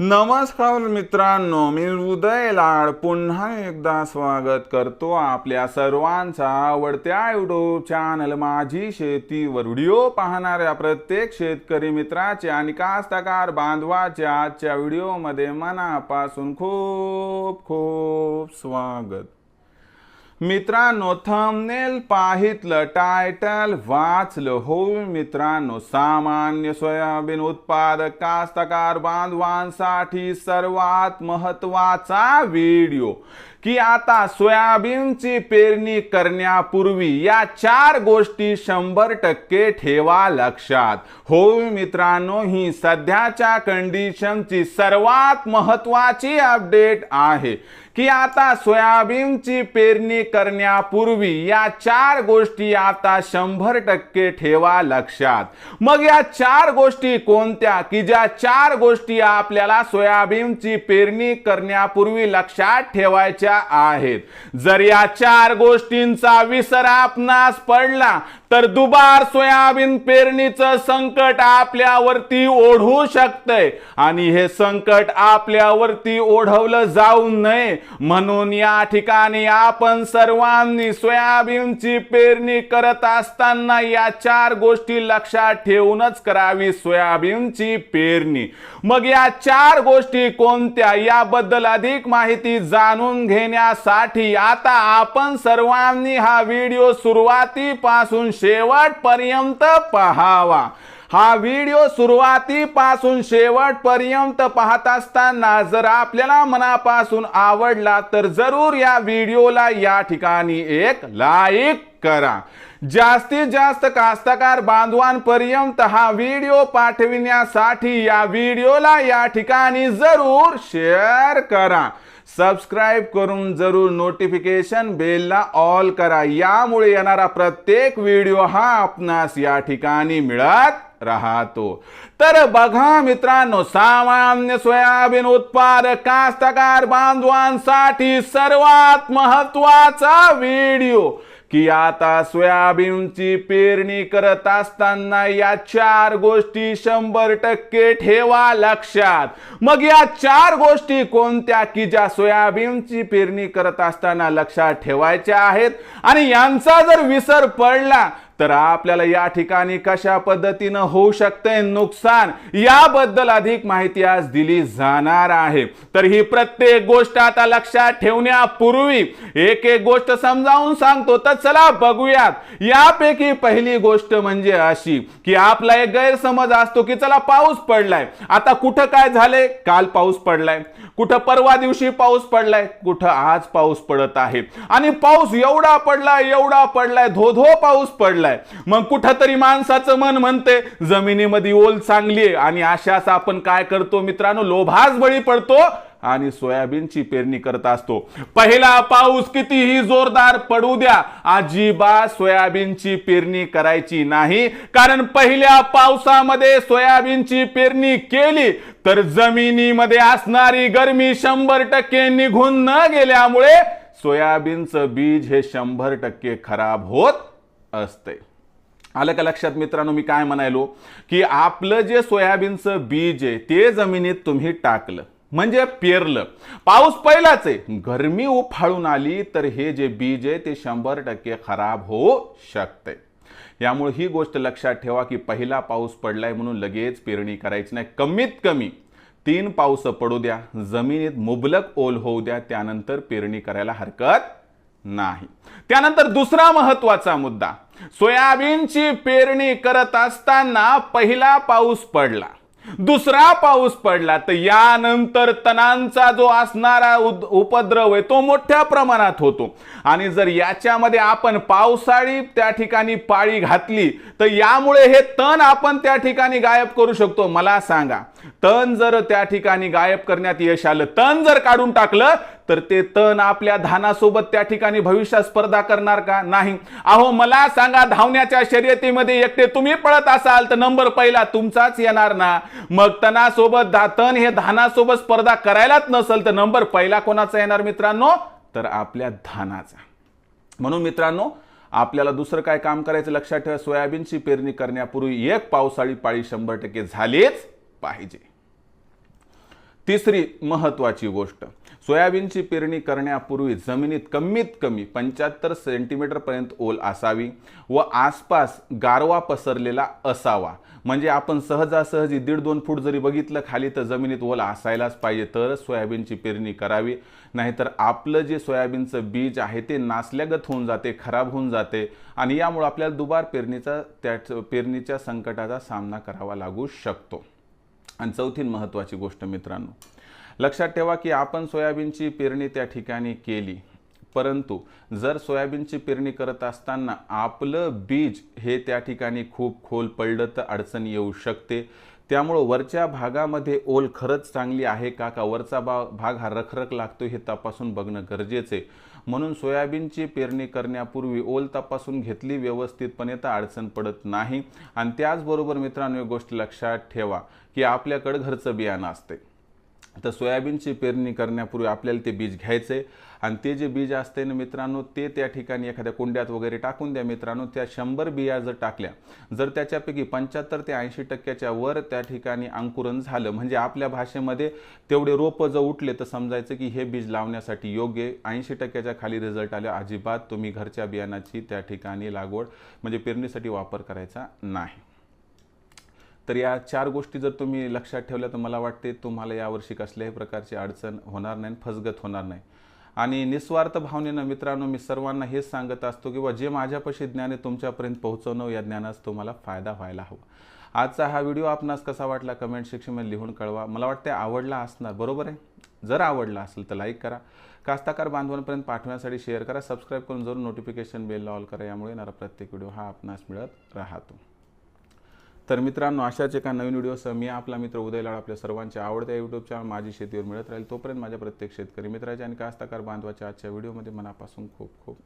नमस्कार मित्रांनो, मी उदय लाड पुन्हा एकदा स्वागत करतो आपल्या सर्वांचा आवडत्या यूट्यूब चॅनल माझी शेतीवर व्हिडिओ पाहणाऱ्या प्रत्येक शेतकरी मित्राचे आणि कास्तकार बांधवाचे आजच्या व्हिडिओमध्ये मनापासून खूप खूप स्वागत। मित्रांनो, थंबनेल पाहितलं, टायटल वाचलं हो मित्रांनो, सामान्य सोयाबीन उत्पादक कास्तकार बांधवांसाठी सर्वात महत्त्वाचा व्हिडिओ की आता सोयाबीनची पेरणी करण्यापूर्वी या 4 गोष्टी 100% ठेवा लक्षात। हो मित्रांनो, ही सध्याच्या कंडिशनची सर्वात महत्त्वाची अपडेट आहे की आता सोयाबीनची पेरणी करण्यापूर्वी या 4 गोष्टी आता 100% ठेवा लक्षात। मग या 4 गोष्टी कोणत्या की ज्या 4 गोष्टी आपल्याला सोयाबीनची पेरणी करण्यापूर्वी लक्षात ठेवायच्या आहेत। जर या 4 गोष्टींचा विसर आपणास पडला तर दुबार सोयाबीन पेरणीचं संकट आपल्यावरती ओढू शकते आणि हे संकट आपल्यावरती ओढवलं जाऊ नये म्हणून या ठिकाणी आपण सर्वांनी सोयाबीनची पेरणी करत असताना या 4 गोष्टी लक्षात ठेवूनच करावी सोयाबीनची पेरणी। मग या 4 गोष्टी कोणत्या याबद्दल अधिक माहिती जाणून घेण्यासाठी आता आपण सर्वांनी हा व्हिडिओ सुरुवातीपासून शेवटपर्यंत पाहावा। हा व्हिडिओ सुरुवातीपासून शेवटपर्यंत पाहत असताना जर आपल्याला मनापासून आवडला तर जरूर या व्हिडिओला या ठिकाणी एक लाईक करा। जास्तीत जास्त कास्तकार बांधवांपर्यंत हा व्हिडिओ पाठविण्यासाठी या व्हिडिओला या ठिकाणी जरूर शेअर करा। सबस्क्राइब करून जरूर नोटिफिकेशन बेलला ऑल करा, यामुळे येणारा प्रत्येक व्हिडिओ हा आपणास या ठिकाणी मिळत राहतो। तर बघा मित्रांनो, सामान्य सोयाबीन उत्पादक कास्तकार बांधवांसाठी सर्वात महत्त्वाचा व्हिडिओ की आता सोयाबीनची पेरणी करत असताना या 4 गोष्टी 100% ठेवा लक्षात। मग या 4 गोष्टी कोणत्या की ज्या सोयाबीनची पेरणी करत असताना लक्षात ठेवायच्या आहेत आणि यांचा जर विसर पडला तर आपल्याला या ठिकाणी कशा पद्धतीने होऊ शकते नुकसान याबद्दल अधिक माहिती आज दिली जाणार आहे। तर ही प्रत्येक गोष्ट आता लक्षात ठेवण्यापूर्वी एक एक गोष्ट समजावून सांगतो, तर चला बघूयात। यापैकी पहिली गोष्ट म्हणजे अशी की आपला एक गैरसमज असतो की चला पाऊस पडलाय, आता कुठं काय झालंय, काल पाऊस पडलाय, कुठं परवा दिवशी पाऊस पडलाय, कुठं आज पाऊस पडत आहे आणि पाऊस एवढा पडलाय धो पाऊस पडलाय। मग कुठंतरी माणसाचं मन म्हणते जमिनीमध्ये ओल चांगली आहे आणि अशाच आपण काय करतो मित्रांनो, लोभास बळी पडतो आणि सोयाबीनची पेरणी करत असतो। पहिला पाऊस कितीही जोरदार पडू द्या, अजिबात सोयाबीनची पेरणी करायची नाही, कारण पहिल्या पावसामध्ये सोयाबीनची पेरणी केली तर जमिनीमध्ये असणारी गरमी 100% निघून न गेल्यामुळे सोयाबीनचं बीज हे 100% खराब होत असते। आलं का लक्षात मित्रांनो मी काय म्हणायलो की आपलं जे सोयाबीनचं बीज आहे ते जमिनीत तुम्ही टाकलं म्हणजे पेरलं, पाऊस पहिलाच आहे, गरमी उफाळून आली तर हे जे बीज आहे ते 100% खराब होऊ शकते। यामुळे ही गोष्ट लक्षात ठेवा की पहिला पाऊस पडलाय म्हणून लगेच पेरणी करायची नाही, कमीत कमी 3 पाऊस पडू द्या, जमिनीत मुबलक ओल होऊ द्या, त्यानंतर पेरणी करायला हरकत नाही। त्यानंतर दुसरा महत्त्वाचा मुद्दा, सोयाबीनची पेरणी करत असताना पहिला पाऊस पडला, दुसरा पाऊस पडला तर यानंतर तणांचा जो असणारा उपद्रव आहे तो मोठ्या प्रमाणात होतो आणि जर याच्यामध्ये आपण पावसाळी त्या ठिकाणी पाळी घातली तर यामुळे हे तण आपण त्या ठिकाणी गायब करू शकतो। मला सांगा, तण जर त्या ठिकाणी गायब करण्यात यश आलं, तण जर काढून टाकलं तर ते तण आपल्या धानासोबत त्या ठिकाणी भविष्यात स्पर्धा करणार का? नाही। अहो मला सांगा, धावण्याच्या शर्यतीमध्ये एकटे तुम्ही पळत असाल तर नंबर पहिला तुमचाच येणार ना। मग तणासोबत तण हे धानासोबत स्पर्धा करायलाच नसेल तर नंबर पहिला कोणाचा येणार मित्रांनो? तर आपल्या धानाचा। म्हणून मित्रांनो आपल्याला दुसरं काय काम करायचं लक्षात ठेवा, सोयाबीनची पेरणी करण्यापूर्वी एक पावसाळी पाळी 100% झालीच पाहिजे। तिसरी महत्त्वाची गोष्ट, सोयाबीनची पेरणी करण्यापूर्वी जमिनीत कमीत कमी 75 सेंटीमीटरपर्यंत ओल असावी व आसपास गारवा पसरलेला असावा. म्हणजे आपण सहजासहजी 1.5-2 फूट जरी बघितलं खाली तर जमिनीत ओल असायलाच पाहिजे, तरच सोयाबीनची पेरणी करावी. नाहीतर आपलं जे सोयाबीनचं बीज आहे ते नासल्यागत होऊन जाते, खराब होऊन जाते आणि यामुळे आपल्याला दुबार पेरणीच्या संकटाचा सामना करावा लागू शकतो. आणि चौथी महत्त्वाची गोष्ट मित्रांनो, लक्षात ठेवा की आपण सोयाबीनची पेरणी त्या ठिकाणी केली, परंतु जर सोयाबीनची पेरणी करत असताना आपलं बीज हे त्या ठिकाणी खूप खोल पडलं तर अडचण येऊ शकते. त्यामुळं वरच्या भागामध्ये ओल खरंच चांगली आहे का वरचा भाग हा रखरख लागतो हे तपासून बघणं गरजेचे. म्हणून सोयाबीनची पेरणी करण्यापूर्वी ओल तपासून घेतली व्यवस्थितपणे तर अडचण पडत नाही. आणि त्याचबरोबर मित्रांनो एक गोष्ट लक्षात ठेवा की आपल्याकडे घरचं बियाणं असते, तर सोयाबीनची पेरणी करण्यापूर्वी आपल्याला ते बीज घ्यायचे आणि ते जे बीज असते ना मित्रांनो ते त्या ठिकाणी एखाद्या कुंड्यात वगैरे टाकून द्या मित्रांनो. त्या 100 बिया जर टाकल्या, जर त्याच्यापैकी 75 ते 80% वर त्या ठिकाणी अंकुरण झालं, म्हणजे आपल्या भाषेमध्ये तेवढे रोपं जर उठले तर समजायचं की हे बीज लावण्यासाठी योग्य. 80% खाली रिझल्ट आले, अजिबात तुम्ही घरच्या बियाणाची त्या ठिकाणी लागवड म्हणजे पेरणीसाठी वापर करायचा नाही. तर या 4 गोष्टी जर तुम्ही लक्षात ठेवल्या तर मला वाटते तुम्हाला यावर्षी कसल्याही प्रकारची अडचण होणार नाही, फसगत होणार नाही. आणि निस्वार्थ भावनेनं मित्रांनो मी सर्वांना हेच सांगत असतो की जे माझ्यापाशी ज्ञान आहे तुमच्यापर्यंत पोहोचवणं, या ज्ञानाचा तुम्हाला फायदा व्हायला हवा. आजचा हा व्हिडिओ आपणास कसा वाटला कमेंट सेक्शनमध्ये लिहून कळवा. मला वाटते आवडला असणार, बरोबर आहे? जर आवडला असेल तर लाईक करा, कास्तकार बांधवांपर्यंत पाठवण्यासाठी शेअर करा, सबस्क्राईब करून जरूर नोटिफिकेशन बेल ऑल करा. यामुळे येणारा प्रत्येक व्हिडिओ हा आपणास मिळत राहतो. तर मित्रांनो अशाच एका नवीन व्हिडिओसह मी आपला मित्र उदय लाड आपल्या सर्वांच्या आवडत्या यूट्यूब चॅनल माझी शेतीवर मिळत राहील. तोपर्यंत माझ्या प्रत्येक शेतकरी मित्राच्या आणि कास्तकार बांधवाच्या आजच्या व्हिडिओमध्ये मनापासून खूप खूप